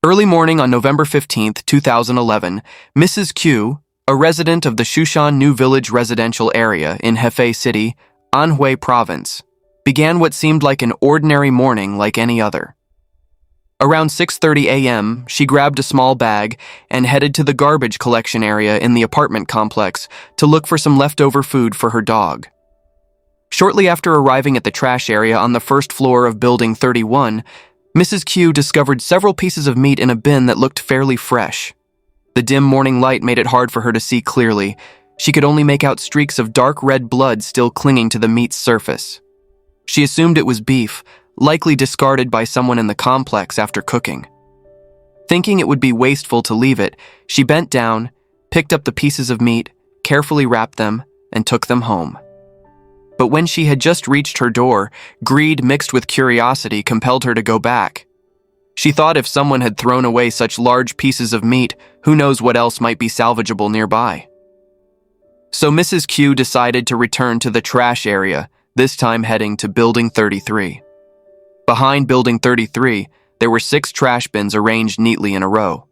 Early morning on November 15th, 2011, Mrs. Q, a resident of the Shushan New Village residential area in Hefei City, Anhui Province, began what seemed like an ordinary morning like any other. Around 6:30 a.m., she grabbed a small bag and headed to the garbage collection area in the apartment complex to look for some leftover food for her dog. Shortly after arriving at the trash area on the first floor of Building 31, Mrs. Q discovered several pieces of meat in a bin that looked fairly fresh. The dim morning light made it hard for her to see clearly. She could only make out streaks of dark red blood still clinging to the meat's surface. She assumed it was beef, likely discarded by someone in the complex after cooking. Thinking it would be wasteful to leave it, she bent down, picked up the pieces of meat, carefully wrapped them, and took them home. But when she had just reached her door, greed mixed with curiosity compelled her to go back. She thought if someone had thrown away such large pieces of meat, who knows what else might be salvageable nearby. So Mrs. Q decided to return to the trash area, this time heading to Building 33. Behind Building 33, there were 6 trash bins arranged neatly in a row.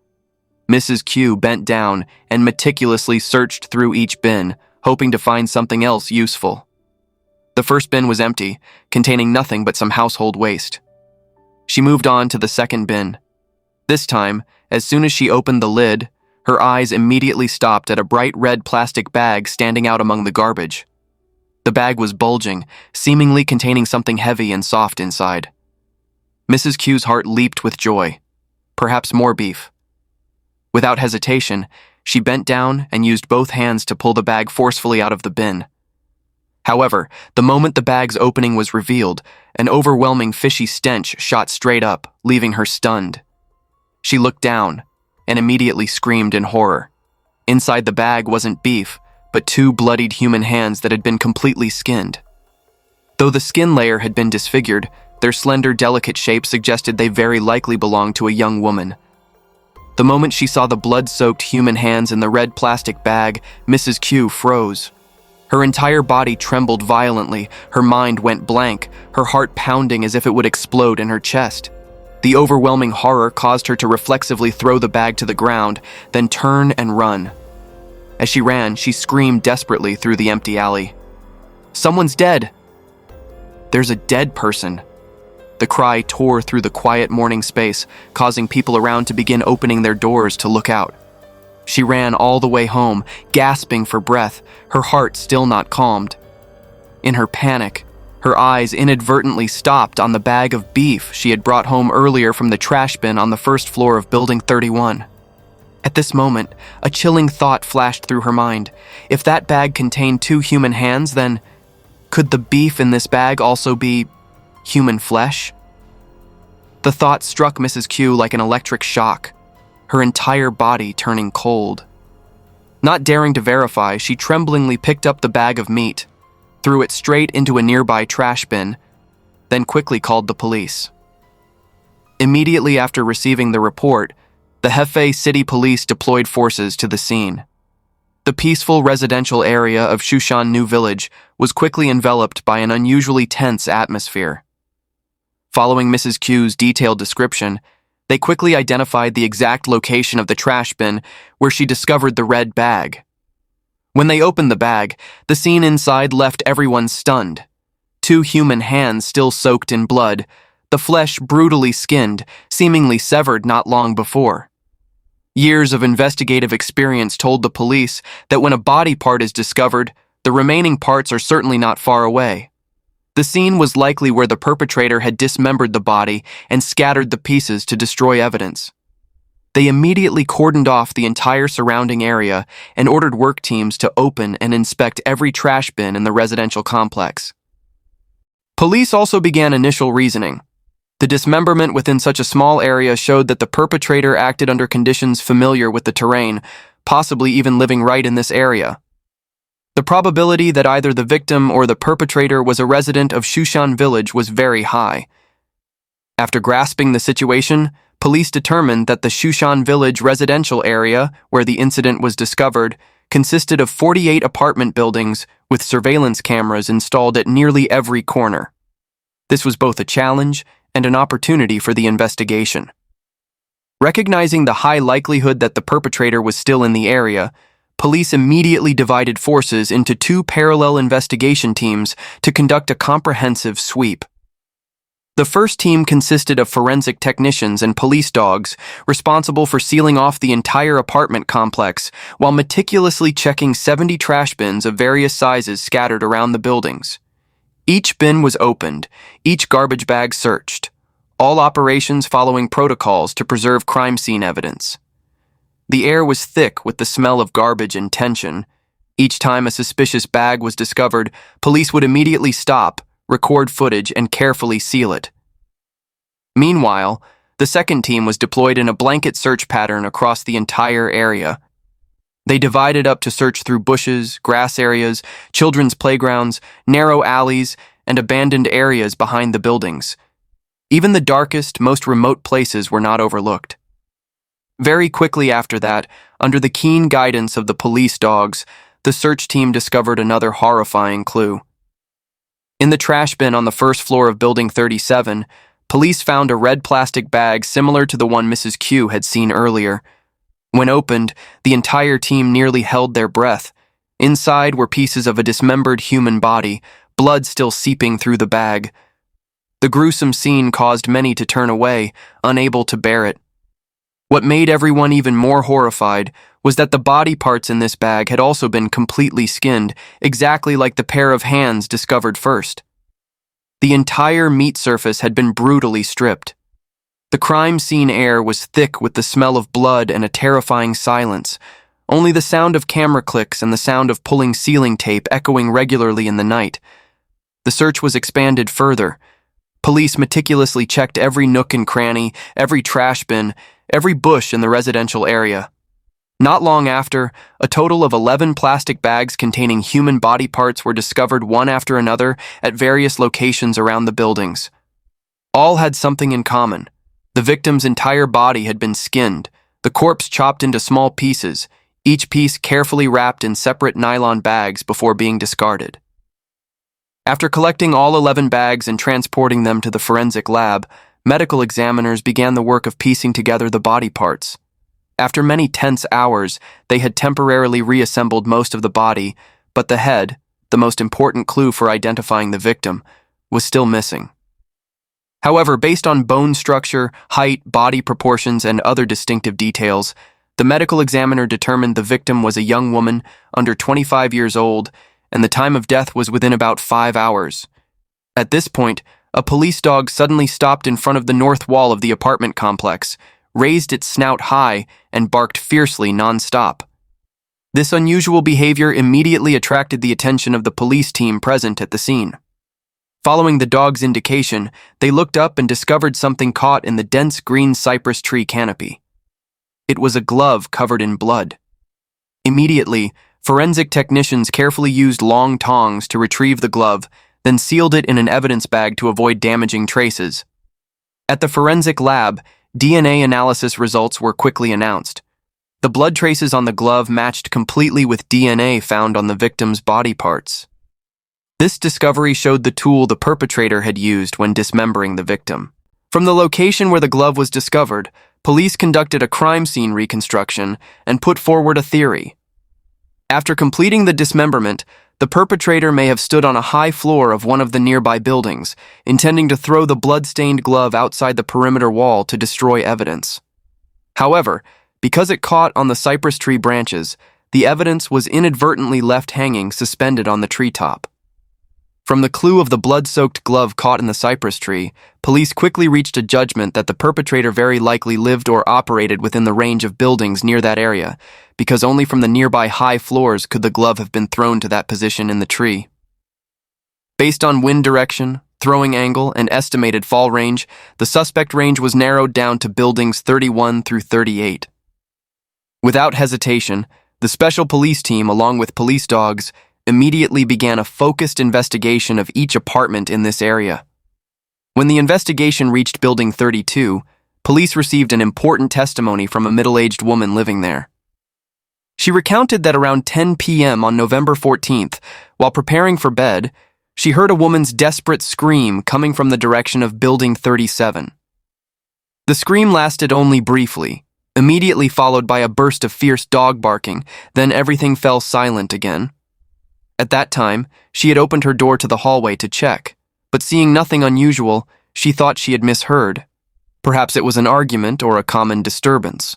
Mrs. Q bent down and meticulously searched through each bin, hoping to find something else useful. The first bin was empty, containing nothing but some household waste. She moved on to the second bin. This time, as soon as she opened the lid, her eyes immediately stopped at a bright red plastic bag standing out among the garbage. The bag was bulging, seemingly containing something heavy and soft inside. Mrs. Q's heart leaped with joy. Perhaps more beef. Without hesitation, she bent down and used both hands to pull the bag forcefully out of the bin. However, the moment the bag's opening was revealed, an overwhelming fishy stench shot straight up, leaving her stunned. She looked down and immediately screamed in horror. Inside the bag wasn't beef, but 2 bloodied human hands that had been completely skinned. Though the skin layer had been disfigured, their slender, delicate shape suggested they very likely belonged to a young woman. The moment she saw the blood-soaked human hands in the red plastic bag, Mrs. Q froze. Her entire body trembled violently, her mind went blank, her heart pounding as if it would explode in her chest. The overwhelming horror caused her to reflexively throw the bag to the ground, then turn and run. As she ran, she screamed desperately through the empty alley. "Someone's dead!" "There's a dead person." The cry tore through the quiet morning space, causing people around to begin opening their doors to look out. She ran all the way home, gasping for breath, her heart still not calmed. In her panic, her eyes inadvertently stopped on the bag of beef she had brought home earlier from the trash bin on the first floor of Building 31. At this moment, a chilling thought flashed through her mind. If that bag contained 2 human hands, then could the beef in this bag also be human flesh? The thought struck Mrs. Q like an electric shock, her entire body turning cold. Not daring to verify, she tremblingly picked up the bag of meat, threw it straight into a nearby trash bin, then quickly called the police. Immediately after receiving the report, the Hefei City Police deployed forces to the scene. The peaceful residential area of Shushan New Village was quickly enveloped by an unusually tense atmosphere. Following Mrs. Q's detailed description, they quickly identified the exact location of the trash bin where she discovered the red bag. When they opened the bag, the scene inside left everyone stunned. 2 human hands still soaked in blood, the flesh brutally skinned, seemingly severed not long before. Years of investigative experience told the police that when a body part is discovered, the remaining parts are certainly not far away. The scene was likely where the perpetrator had dismembered the body and scattered the pieces to destroy evidence. They immediately cordoned off the entire surrounding area and ordered work teams to open and inspect every trash bin in the residential complex. Police also began initial reasoning. The dismemberment within such a small area showed that the perpetrator acted under conditions familiar with the terrain, possibly even living right in this area. The probability that either the victim or the perpetrator was a resident of Shushan Village was very high. After grasping the situation, police determined that the Shushan Village residential area, where the incident was discovered, consisted of 48 apartment buildings with surveillance cameras installed at nearly every corner. This was both a challenge and an opportunity for the investigation. Recognizing the high likelihood that the perpetrator was still in the area, police immediately divided forces into two parallel investigation teams to conduct a comprehensive sweep. The first team consisted of forensic technicians and police dogs responsible for sealing off the entire apartment complex while meticulously checking 70 trash bins of various sizes scattered around the buildings. Each bin was opened, each garbage bag searched, all operations following protocols to preserve crime scene evidence. The air was thick with the smell of garbage and tension. Each time a suspicious bag was discovered, police would immediately stop, record footage, and carefully seal it. Meanwhile, the second team was deployed in a blanket search pattern across the entire area. They divided up to search through bushes, grass areas, children's playgrounds, narrow alleys, and abandoned areas behind the buildings. Even the darkest, most remote places were not overlooked. Very quickly after that, under the keen guidance of the police dogs, the search team discovered another horrifying clue. In the trash bin on the first floor of Building 37, police found a red plastic bag similar to the one Mrs. Q had seen earlier. When opened, the entire team nearly held their breath. Inside were pieces of a dismembered human body, blood still seeping through the bag. The gruesome scene caused many to turn away, unable to bear it. What made everyone even more horrified was that the body parts in this bag had also been completely skinned, exactly like the pair of hands discovered first. The entire meat surface had been brutally stripped. The crime scene air was thick with the smell of blood and a terrifying silence, only the sound of camera clicks and the sound of pulling ceiling tape echoing regularly in the night. The search was expanded further. Police meticulously checked every nook and cranny, every trash bin, every bush in the residential area. Not long after, a total of 11 plastic bags containing human body parts were discovered one after another at various locations around the buildings. All had something in common. The victim's entire body had been skinned, the corpse chopped into small pieces, each piece carefully wrapped in separate nylon bags before being discarded. After collecting all 11 bags and transporting them to the forensic lab, medical examiners began the work of piecing together the body parts. After many tense hours, they had temporarily reassembled most of the body, but the head, the most important clue for identifying the victim, was still missing. However, based on bone structure, height, body proportions, and other distinctive details, the medical examiner determined the victim was a young woman under 25 years old, and the time of death was within about 5 hours. At this point, a police dog suddenly stopped in front of the north wall of the apartment complex, raised its snout high, and barked fiercely non-stop. This unusual behavior immediately attracted the attention of the police team present at the scene. Following the dog's indication, they looked up and discovered something caught in the dense green cypress tree canopy. It was a glove covered in blood. Immediately, forensic technicians carefully used long tongs to retrieve the glove, then sealed it in an evidence bag to avoid damaging traces. At the forensic lab, DNA analysis results were quickly announced. The blood traces on the glove matched completely with DNA found on the victim's body parts. This discovery showed the tool the perpetrator had used when dismembering the victim. From the location where the glove was discovered, police conducted a crime scene reconstruction and put forward a theory. After completing the dismemberment, the perpetrator may have stood on a high floor of one of the nearby buildings, intending to throw the blood-stained glove outside the perimeter wall to destroy evidence. However, because it caught on the cypress tree branches, the evidence was inadvertently left hanging suspended on the treetop. From the clue of the blood-soaked glove caught in the cypress tree, police quickly reached a judgment that the perpetrator very likely lived or operated within the range of buildings near that area, because only from the nearby high floors could the glove have been thrown to that position in the tree. Based on wind direction, throwing angle, and estimated fall range, the suspect range was narrowed down to buildings 31 through 38. Without hesitation, the special police team, along with police dogs, immediately began a focused investigation of each apartment in this area. When the investigation reached Building 32, police received an important testimony from a middle-aged woman living there. She recounted that around 10 p.m. on November 14th, while preparing for bed, she heard a woman's desperate scream coming from the direction of Building 37. The scream lasted only briefly, immediately followed by a burst of fierce dog barking, then everything fell silent again. At that time, she had opened her door to the hallway to check, but seeing nothing unusual, she thought she had misheard. Perhaps it was an argument or a common disturbance.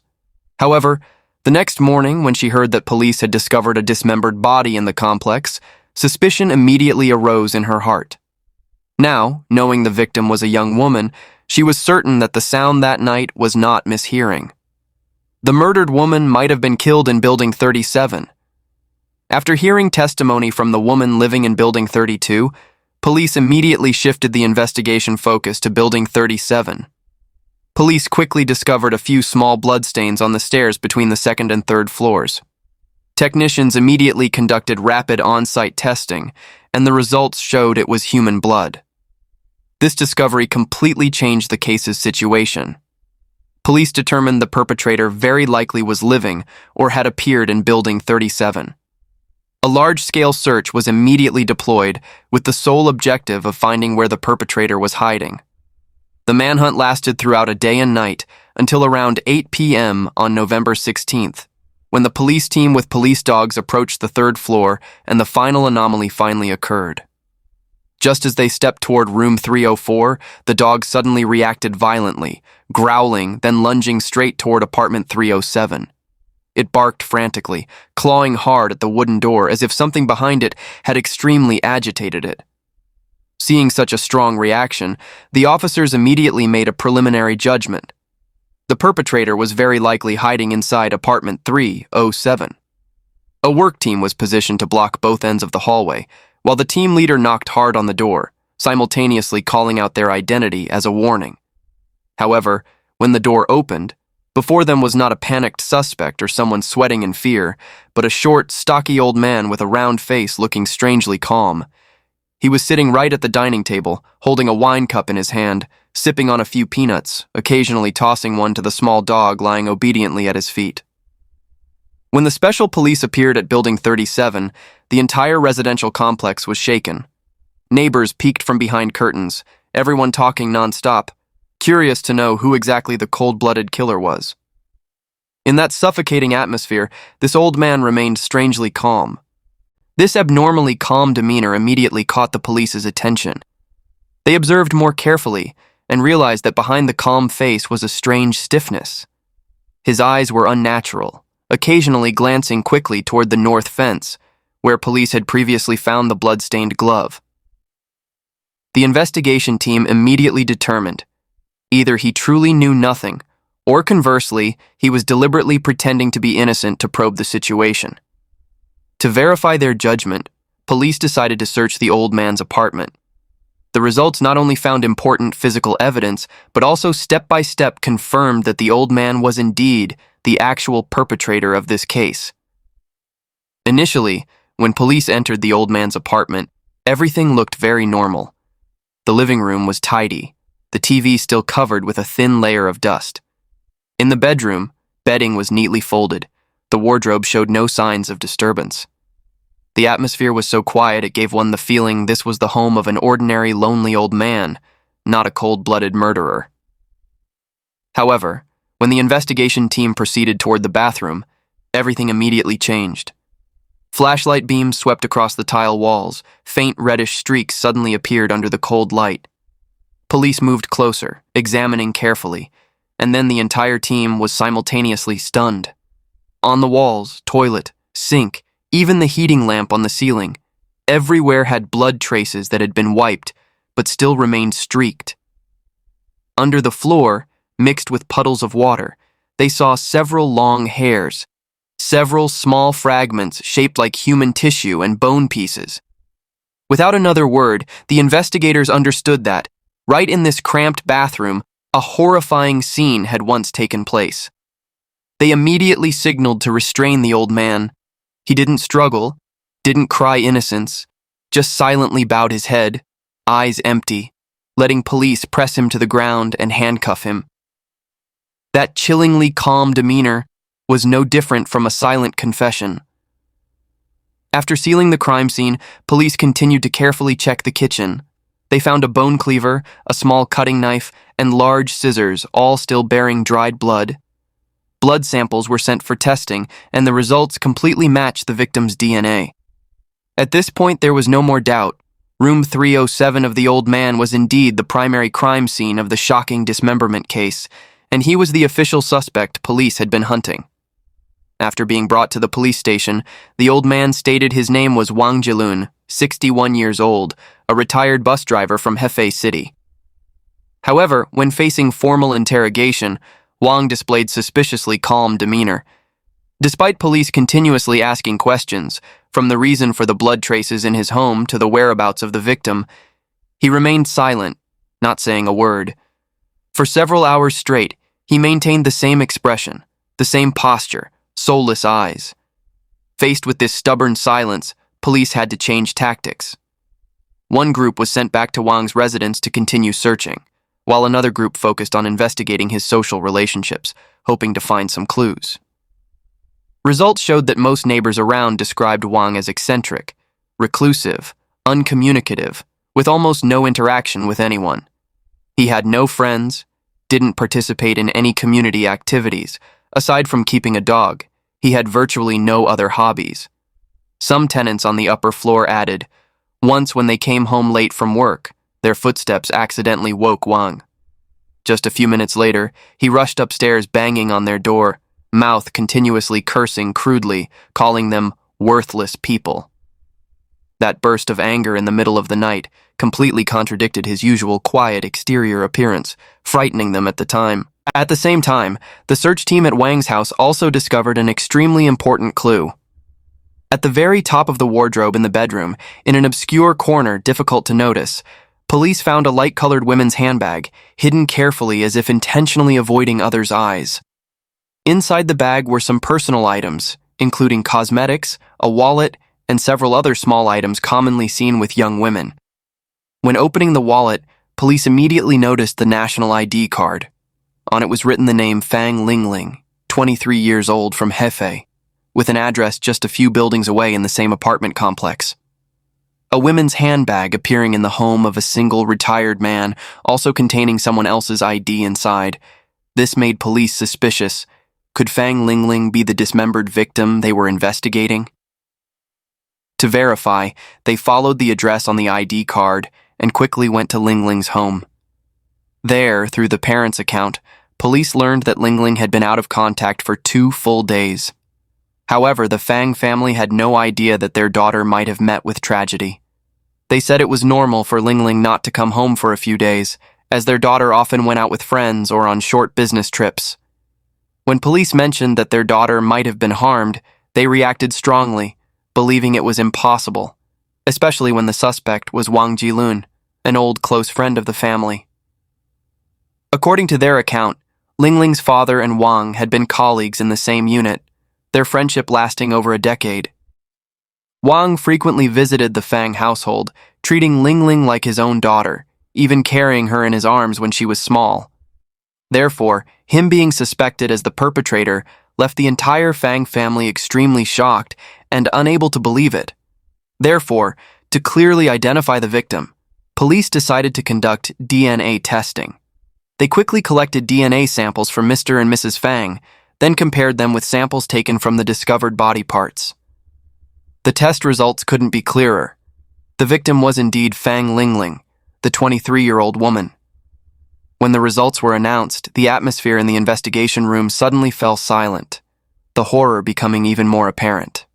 However, the next morning, when she heard that police had discovered a dismembered body in the complex, suspicion immediately arose in her heart. Now, knowing the victim was a young woman, she was certain that the sound that night was not mishearing. The murdered woman might have been killed in Building 37. After hearing testimony from the woman living in Building 32, police immediately shifted the investigation focus to Building 37. Police quickly discovered a few small bloodstains on the stairs between the second and third floors. Technicians immediately conducted rapid on-site testing, and the results showed it was human blood. This discovery completely changed the case's situation. Police determined the perpetrator very likely was living or had appeared in Building 37. A large-scale search was immediately deployed with the sole objective of finding where the perpetrator was hiding. The manhunt lasted throughout a day and night until around 8 p.m. on November 16th, when the police team with police dogs approached the third floor and the final anomaly finally occurred. Just as they stepped toward room 304, the dog suddenly reacted violently, growling, then lunging straight toward apartment 307. It barked frantically, clawing hard at the wooden door as if something behind it had extremely agitated it. Seeing such a strong reaction, the officers immediately made a preliminary judgment. The perpetrator was very likely hiding inside apartment 307. A work team was positioned to block both ends of the hallway, while the team leader knocked hard on the door, simultaneously calling out their identity as a warning. However, when the door opened, before them was not a panicked suspect or someone sweating in fear, but a short, stocky old man with a round face looking strangely calm. He was sitting right at the dining table, holding a wine cup in his hand, sipping on a few peanuts, occasionally tossing one to the small dog lying obediently at his feet. When the special police appeared at Building 37, the entire residential complex was shaken. Neighbors peeked from behind curtains, everyone talking nonstop, curious to know who exactly the cold-blooded killer was. In that suffocating atmosphere, this old man remained strangely calm. This abnormally calm demeanor immediately caught the police's attention. They observed more carefully and realized that behind the calm face was a strange stiffness. His eyes were unnatural, occasionally glancing quickly toward the north fence, where police had previously found the blood-stained glove. The investigation team immediately determined either he truly knew nothing, or conversely, he was deliberately pretending to be innocent to probe the situation. To verify their judgment, police decided to search the old man's apartment. The results not only found important physical evidence, but also step-by-step confirmed that the old man was indeed the actual perpetrator of this case. Initially, when police entered the old man's apartment, everything looked very normal. The living room was tidy, the TV still covered with a thin layer of dust. In the bedroom, bedding was neatly folded. The wardrobe showed no signs of disturbance. The atmosphere was so quiet it gave one the feeling this was the home of an ordinary, lonely old man, not a cold-blooded murderer. However, when the investigation team proceeded toward the bathroom, everything immediately changed. Flashlight beams swept across the tile walls, faint reddish streaks suddenly appeared under the cold light. Police moved closer, examining carefully, and then the entire team was simultaneously stunned. On the walls, toilet, sink, even the heating lamp on the ceiling, everywhere had blood traces that had been wiped, but still remained streaked. Under the floor, mixed with puddles of water, they saw several long hairs, several small fragments shaped like human tissue and bone pieces. Without another word, the investigators understood that, right in this cramped bathroom, a horrifying scene had once taken place. They immediately signaled to restrain the old man. He didn't struggle, didn't cry innocence, just silently bowed his head, eyes empty, letting police press him to the ground and handcuff him. That chillingly calm demeanor was no different from a silent confession. After sealing the crime scene, police continued to carefully check the kitchen. They found a bone cleaver, a small cutting knife, and large scissors, all still bearing dried blood. Blood samples were sent for testing, and the results completely matched the victim's DNA. At this point, there was no more doubt. Room 307 of the old man was indeed the primary crime scene of the shocking dismemberment case, and he was the official suspect police had been hunting. After being brought to the police station, the old man stated his name was Wang Jilun, 61 years old, a retired bus driver from Hefei City. However, when facing formal interrogation, Wang displayed suspiciously calm demeanor. Despite police continuously asking questions, from the reason for the blood traces in his home to the whereabouts of the victim, he remained silent, not saying a word. For several hours straight, he maintained the same expression, the same posture, soulless eyes. Faced with this stubborn silence, police had to change tactics. One group was sent back to Wang's residence to continue searching, while another group focused on investigating his social relationships, hoping to find some clues. Results showed that most neighbors around described Wang as eccentric, reclusive, uncommunicative, with almost no interaction with anyone. He had no friends, didn't participate in any community activities. Aside from keeping a dog, he had virtually no other hobbies. Some tenants on the upper floor added, once when they came home late from work, their footsteps accidentally woke Wang. Just a few minutes later, he rushed upstairs banging on their door, mouth continuously cursing crudely, calling them worthless people. That burst of anger in the middle of the night completely contradicted his usual quiet exterior appearance, frightening them at the time. At the same time, the search team at Wang's house also discovered an extremely important clue. At the very top of the wardrobe in the bedroom, in an obscure corner difficult to notice, police found a light-colored women's handbag, hidden carefully as if intentionally avoiding others' eyes. Inside the bag were some personal items, including cosmetics, a wallet, and several other small items commonly seen with young women. When opening the wallet, police immediately noticed the national ID card. On it was written the name Fang Lingling, 23 years old, from Hefei, with an address just a few buildings away in the same apartment complex. A women's handbag appearing in the home of a single retired man, also containing someone else's ID inside. This made police suspicious. Could Fang Lingling be the dismembered victim they were investigating? To verify, they followed the address on the ID card and quickly went to Lingling's home. There, through the parents' account, police learned that Lingling had been out of contact for 2 full days. However, the Fang family had no idea that their daughter might have met with tragedy. They said it was normal for Lingling not to come home for a few days, as their daughter often went out with friends or on short business trips. When police mentioned that their daughter might have been harmed, they reacted strongly, believing it was impossible, especially when the suspect was Wang Jilun, an old close friend of the family. According to their account, Lingling's father and Wang had been colleagues in the same unit, their friendship lasting over a decade. Wang frequently visited the Fang household, treating Lingling like his own daughter, even carrying her in his arms when she was small. Therefore, him being suspected as the perpetrator left the entire Fang family extremely shocked and unable to believe it. Therefore, to clearly identify the victim, police decided to conduct DNA testing. They quickly collected DNA samples from Mr. and Mrs. Fang, then compared them with samples taken from the discovered body parts. The test results couldn't be clearer. The victim was indeed Fang Lingling, the 23-year-old woman. When the results were announced, the atmosphere in the investigation room suddenly fell silent, the horror becoming even more apparent.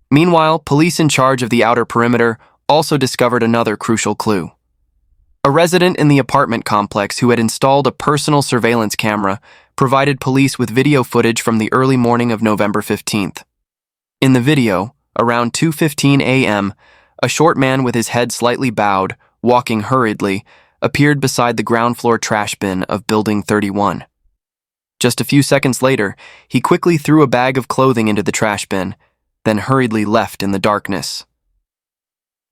Meanwhile, police in charge of the outer perimeter also discovered another crucial clue. A resident in the apartment complex who had installed a personal surveillance camera provided police with video footage from the early morning of November 15th. In the video, around 2:15 a.m., a short man with his head slightly bowed, walking hurriedly, appeared beside the ground floor trash bin of Building 31. Just a few seconds later, he quickly threw a bag of clothing into the trash bin, then hurriedly left in the darkness.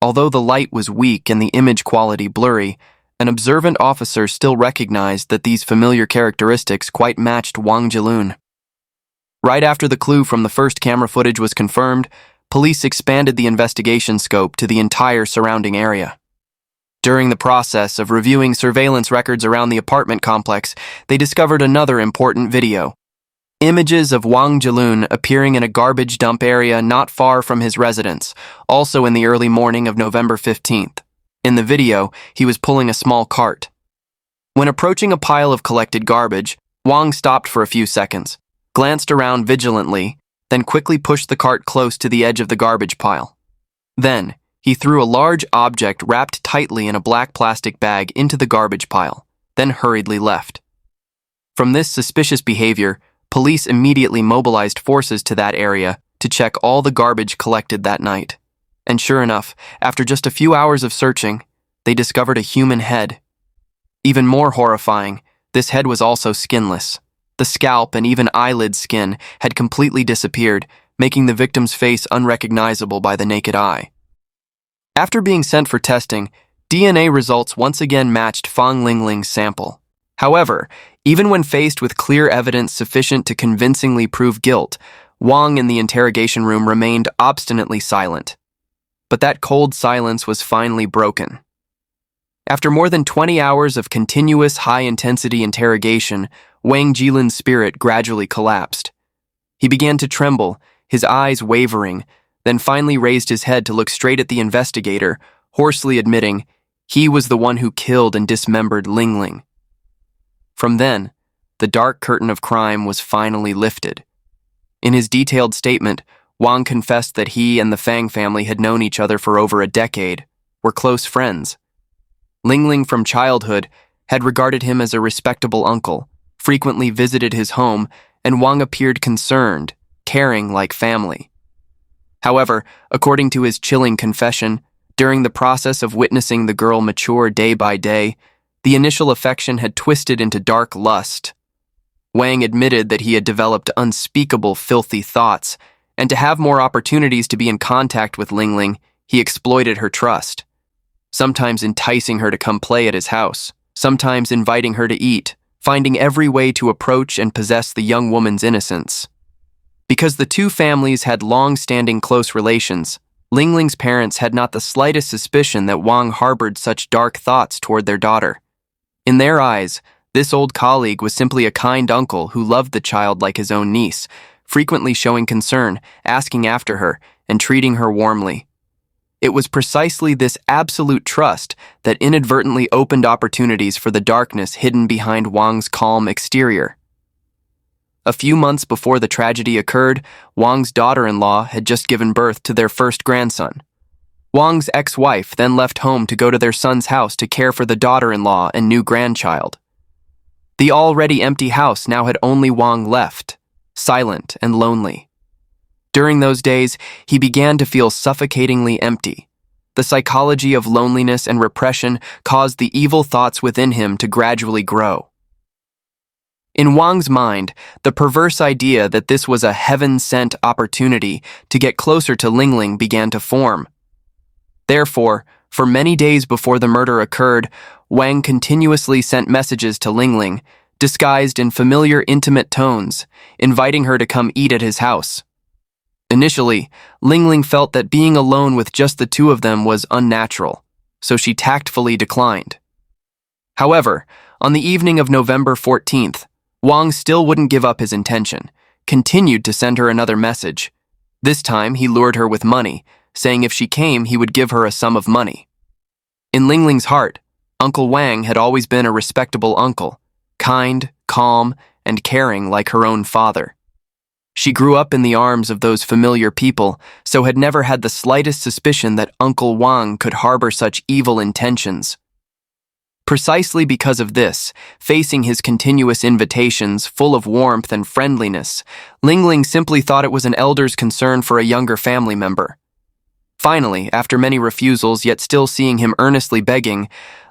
Although the light was weak and the image quality blurry, an observant officer still recognized that these familiar characteristics quite matched Wang Jilun. Right after the clue from the first camera footage was confirmed, police expanded the investigation scope to the entire surrounding area. During the process of reviewing surveillance records around the apartment complex, they discovered another important video. Images of Wang Jilun appearing in a garbage dump area not far from his residence, also in the early morning of November 15th. In the video, he was pulling a small cart. When approaching a pile of collected garbage, Wang stopped for a few seconds, glanced around vigilantly, then quickly pushed the cart close to the edge of the garbage pile. Then, he threw a large object wrapped tightly in a black plastic bag into the garbage pile, then hurriedly left. From this suspicious behavior, police immediately mobilized forces to that area to check all the garbage collected that night. And sure enough, after just a few hours of searching, they discovered a human head. Even more horrifying, this head was also skinless. The scalp and even eyelid skin had completely disappeared, making the victim's face unrecognizable by the naked eye. After being sent for testing, DNA results once again matched Fang Lingling's sample. However, even when faced with clear evidence sufficient to convincingly prove guilt, Wang in the interrogation room remained obstinately silent. But that cold silence was finally broken. After more than 20 hours of continuous high-intensity interrogation, Wang Jilun's spirit gradually collapsed. He began to tremble, his eyes wavering, then finally raised his head to look straight at the investigator, hoarsely admitting he was the one who killed and dismembered Lingling. From then, the dark curtain of crime was finally lifted. In his detailed statement, Wang confessed that he and the Fang family had known each other for over a decade, were close friends. Lingling from childhood had regarded him as a respectable uncle, frequently visited his home, and Wang appeared concerned, caring like family. However, according to his chilling confession, during the process of witnessing the girl mature day by day, the initial affection had twisted into dark lust. Wang admitted that he had developed unspeakable filthy thoughts, and to have more opportunities to be in contact with Lingling, he exploited her trust. Sometimes enticing her to come play at his house, sometimes inviting her to eat, finding every way to approach and possess the young woman's innocence. Because the two families had long-standing close relations, Lingling's parents had not the slightest suspicion that Wang harbored such dark thoughts toward their daughter. In their eyes, this old colleague was simply a kind uncle who loved the child like his own niece, frequently showing concern, asking after her, and treating her warmly. It was precisely this absolute trust that inadvertently opened opportunities for the darkness hidden behind Wang's calm exterior. A few months before the tragedy occurred, Wang's daughter-in-law had just given birth to their first grandson. Wang's ex-wife then left home to go to their son's house to care for the daughter-in-law and new grandchild. The already empty house now had only Wang left, silent and lonely. During those days, he began to feel suffocatingly empty. The psychology of loneliness and repression caused the evil thoughts within him to gradually grow. In Wang's mind, the perverse idea that this was a heaven-sent opportunity to get closer to Lingling began to form. Therefore, for many days before the murder occurred, Wang continuously sent messages to Lingling, disguised in familiar, intimate tones, inviting her to come eat at his house. Initially, Lingling felt that being alone with just the two of them was unnatural, so she tactfully declined. However, on the evening of November 14th, Wang still wouldn't give up his intention, continued to send her another message. This time, he lured her with money, saying if she came, he would give her a sum of money. In Lingling's heart, Uncle Wang had always been a respectable uncle, kind, calm, and caring like her own father. She grew up in the arms of those familiar people, so had never had the slightest suspicion that Uncle Wang could harbor such evil intentions. Precisely because of this, facing his continuous invitations full of warmth and friendliness, Lingling simply thought it was an elder's concern for a younger family member. Finally, after many refusals yet still seeing him earnestly begging,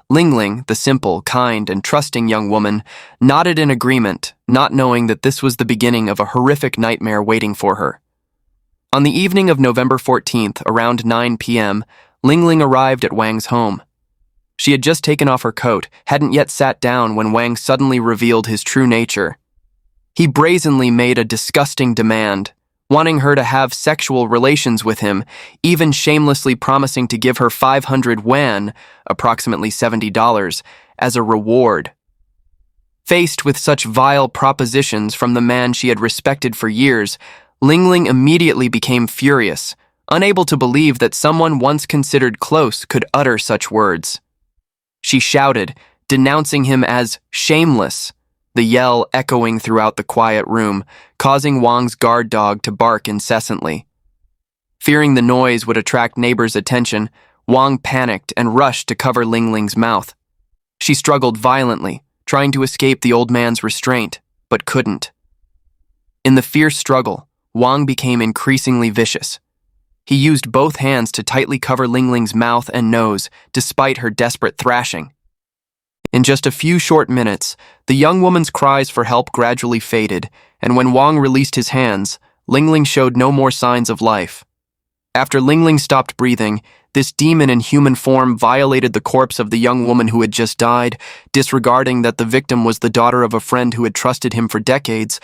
Lingling, the simple, kind, and trusting young woman, nodded in agreement, not knowing that this was the beginning of a horrific nightmare waiting for her. On the evening of November 14th, around 9 p.m., Lingling arrived at Wang's home. She had just taken off her coat, hadn't yet sat down when Wang suddenly revealed his true nature. He brazenly made a disgusting demand, wanting her to have sexual relations with him, even shamelessly promising to give her 500 yuan, approximately $70, as a reward. Faced with such vile propositions from the man she had respected for years, Lingling immediately became furious, unable to believe that someone once considered close could utter such words. She shouted, denouncing him as shameless, the yell echoing throughout the quiet room, causing Wang's guard dog to bark incessantly. Fearing the noise would attract neighbors' attention, Wang panicked and rushed to cover Lingling's mouth. She struggled violently, trying to escape the old man's restraint, but couldn't. In the fierce struggle, Wang became increasingly vicious. He used both hands to tightly cover Lingling's mouth and nose, despite her desperate thrashing. In just a few short minutes, the young woman's cries for help gradually faded, and when Wang released his hands, Lingling showed no more signs of life. After Lingling stopped breathing, this demon in human form violated the corpse of the young woman who had just died, disregarding that the victim was the daughter of a friend who had trusted him for decades,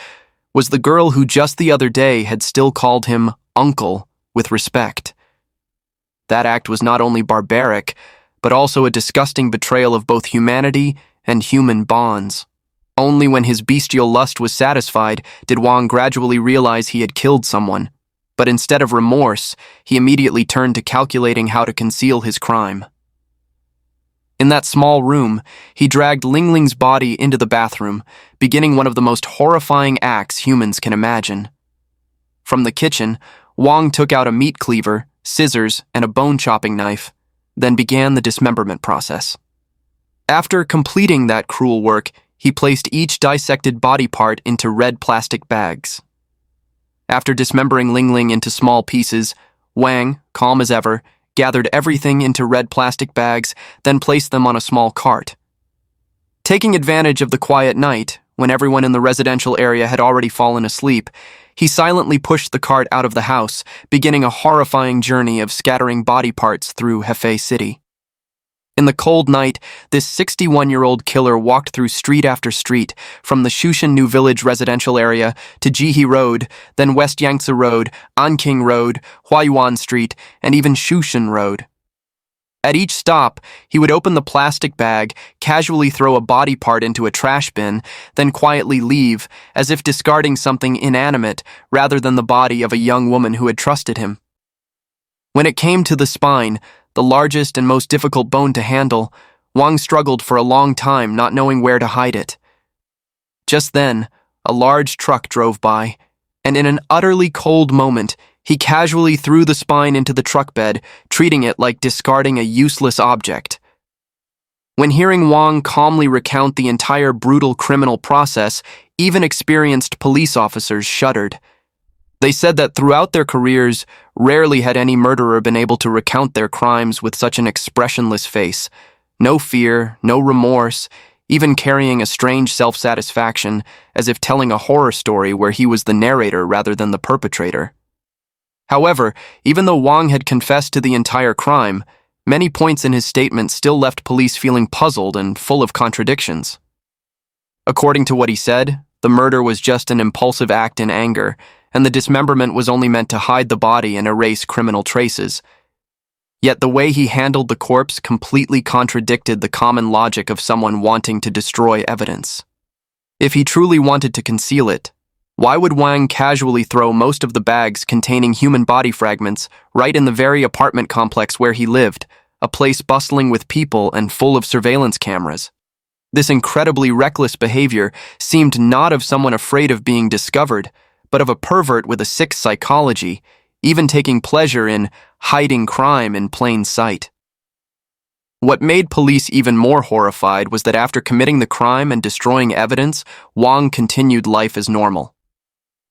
was the girl who just the other day had still called him uncle with respect. That act was not only barbaric, but also a disgusting betrayal of both humanity and human bonds. Only when his bestial lust was satisfied did Wang gradually realize he had killed someone, but instead of remorse, he immediately turned to calculating how to conceal his crime. In that small room, he dragged Lingling's body into the bathroom, beginning one of the most horrifying acts humans can imagine. From the kitchen, Wang took out a meat cleaver, scissors, and a bone-chopping knife, then began the dismemberment process. After completing that cruel work, he placed each dissected body part into red plastic bags. After dismembering Lingling into small pieces, Wang, calm as ever, gathered everything into red plastic bags, then placed them on a small cart. Taking advantage of the quiet night, when everyone in the residential area had already fallen asleep, he silently pushed the cart out of the house, beginning a horrifying journey of scattering body parts through Hefei City. In the cold night, this 61-year-old killer walked through street after street, from the Shushan New Village residential area to Jihe Road, then West Yangtze Road, Anqing Road, Huayuan Street, and even Shushan Road. At each stop, he would open the plastic bag, casually throw a body part into a trash bin, then quietly leave, as if discarding something inanimate rather than the body of a young woman who had trusted him. When it came to the spine, the largest and most difficult bone to handle, Wang struggled for a long time, not knowing where to hide it. Just then, a large truck drove by, and in an utterly cold moment, he casually threw the spine into the truck bed, treating it like discarding a useless object. When hearing Wang calmly recount the entire brutal criminal process, even experienced police officers shuddered. They said that throughout their careers, rarely had any murderer been able to recount their crimes with such an expressionless face. No fear, no remorse, even carrying a strange self-satisfaction, as if telling a horror story where he was the narrator rather than the perpetrator. However, even though Wang had confessed to the entire crime, many points in his statement still left police feeling puzzled and full of contradictions. According to what he said, the murder was just an impulsive act in anger, and the dismemberment was only meant to hide the body and erase criminal traces. Yet the way he handled the corpse completely contradicted the common logic of someone wanting to destroy evidence. If he truly wanted to conceal it, why would Wang casually throw most of the bags containing human body fragments right in the very apartment complex where he lived, a place bustling with people and full of surveillance cameras? This incredibly reckless behavior seemed not of someone afraid of being discovered, but of a pervert with a sick psychology, even taking pleasure in hiding crime in plain sight. What made police even more horrified was that after committing the crime and destroying evidence, Wang continued life as normal.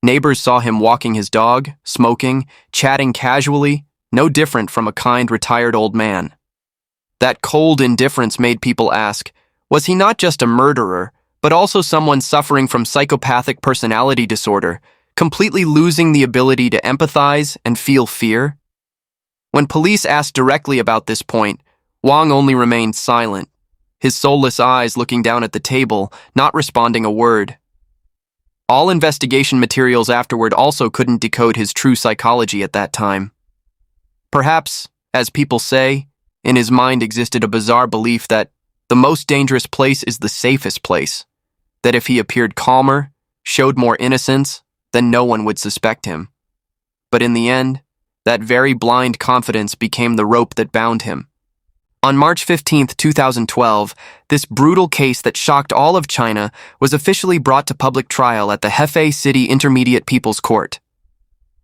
Neighbors saw him walking his dog, smoking, chatting casually, no different from a kind retired old man. That cold indifference made people ask, was he not just a murderer, but also someone suffering from psychopathic personality disorder, completely losing the ability to empathize and feel fear? When police asked directly about this point, Wang only remained silent, his soulless eyes looking down at the table, not responding a word. All investigation materials afterward also couldn't decode his true psychology at that time. Perhaps, as people say, in his mind existed a bizarre belief that the most dangerous place is the safest place, that if he appeared calmer, showed more innocence, then no one would suspect him. But in the end, that very blind confidence became the rope that bound him. On March 15, 2012, this brutal case that shocked all of China was officially brought to public trial at the Hefei City Intermediate People's Court.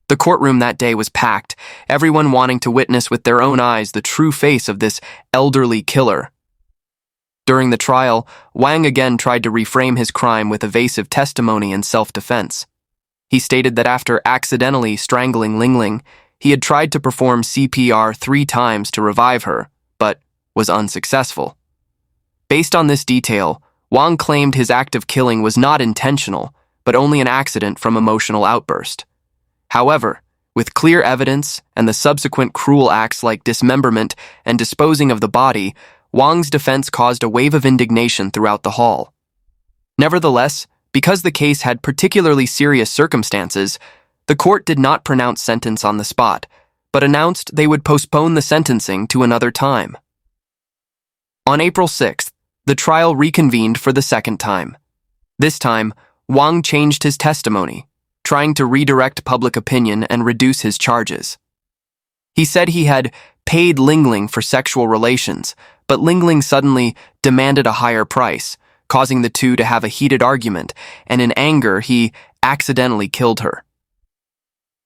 The courtroom that day was packed, everyone wanting to witness with their own eyes the true face of this elderly killer. During the trial, Wang again tried to reframe his crime with evasive testimony and self-defense. He stated that after accidentally strangling Lingling, he had tried to perform CPR 3 times to revive her, but was unsuccessful. Based on this detail, Wang claimed his act of killing was not intentional, but only an accident from emotional outburst. However, with clear evidence and the subsequent cruel acts like dismemberment and disposing of the body, Wang's defense caused a wave of indignation throughout the hall. Nevertheless, because the case had particularly serious circumstances, the court did not pronounce sentence on the spot, but announced they would postpone the sentencing to another time. On April 6th, the trial reconvened for the second time. This time, Wang changed his testimony, trying to redirect public opinion and reduce his charges. He said he had paid Lingling for sexual relations, but Lingling suddenly demanded a higher price, causing the two to have a heated argument, and in anger, he accidentally killed her.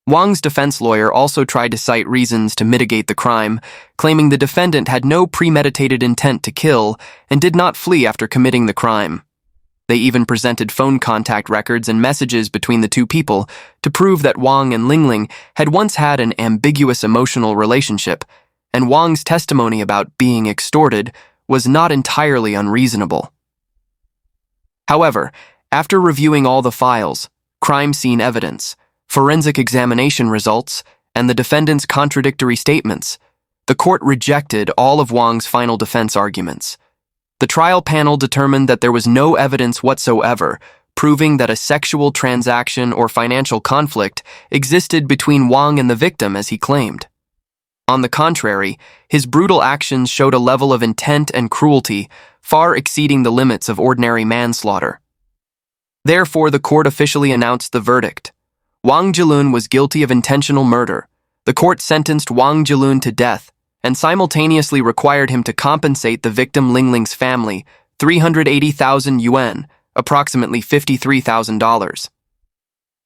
Wang's defense lawyer also tried to cite reasons to mitigate the crime, claiming the defendant had no premeditated intent to kill and did not flee after committing the crime. They even presented phone contact records and messages between the two people to prove that Wang and Lingling had once had an ambiguous emotional relationship, and Wang's testimony about being extorted was not entirely unreasonable. However, after reviewing all the files, crime scene evidence, forensic examination results, and the defendant's contradictory statements, the court rejected all of Wang's final defense arguments. The trial panel determined that there was no evidence whatsoever proving that a sexual transaction or financial conflict existed between Wang and the victim as he claimed. On the contrary, his brutal actions showed a level of intent and cruelty far exceeding the limits of ordinary manslaughter. Therefore, the court officially announced the verdict. Wang Jilun was guilty of intentional murder. The court sentenced Wang Jilun to death and simultaneously required him to compensate the victim Lingling's family 380,000 yuan, approximately $53,000.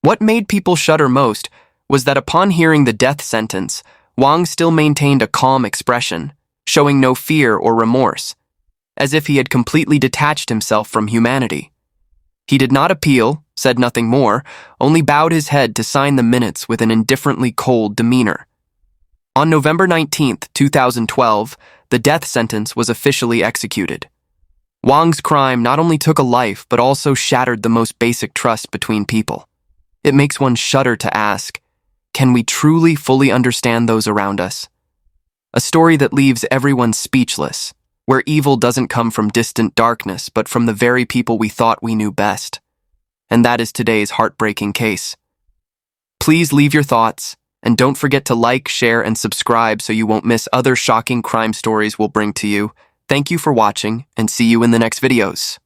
What made people shudder most was that upon hearing the death sentence, Wang still maintained a calm expression, showing no fear or remorse, as if he had completely detached himself from humanity. He did not appeal, said nothing more, only bowed his head to sign the minutes with an indifferently cold demeanor. On November 19, 2012, the death sentence was officially executed. Wang's crime not only took a life but also shattered the most basic trust between people. It makes one shudder to ask, can we truly fully understand those around us? A story that leaves everyone speechless, where evil doesn't come from distant darkness but from the very people we thought we knew best. And that is today's heartbreaking case. Please leave your thoughts, and don't forget to like, share, and subscribe so you won't miss other shocking crime stories we'll bring to you. Thank you for watching, and see you in the next videos.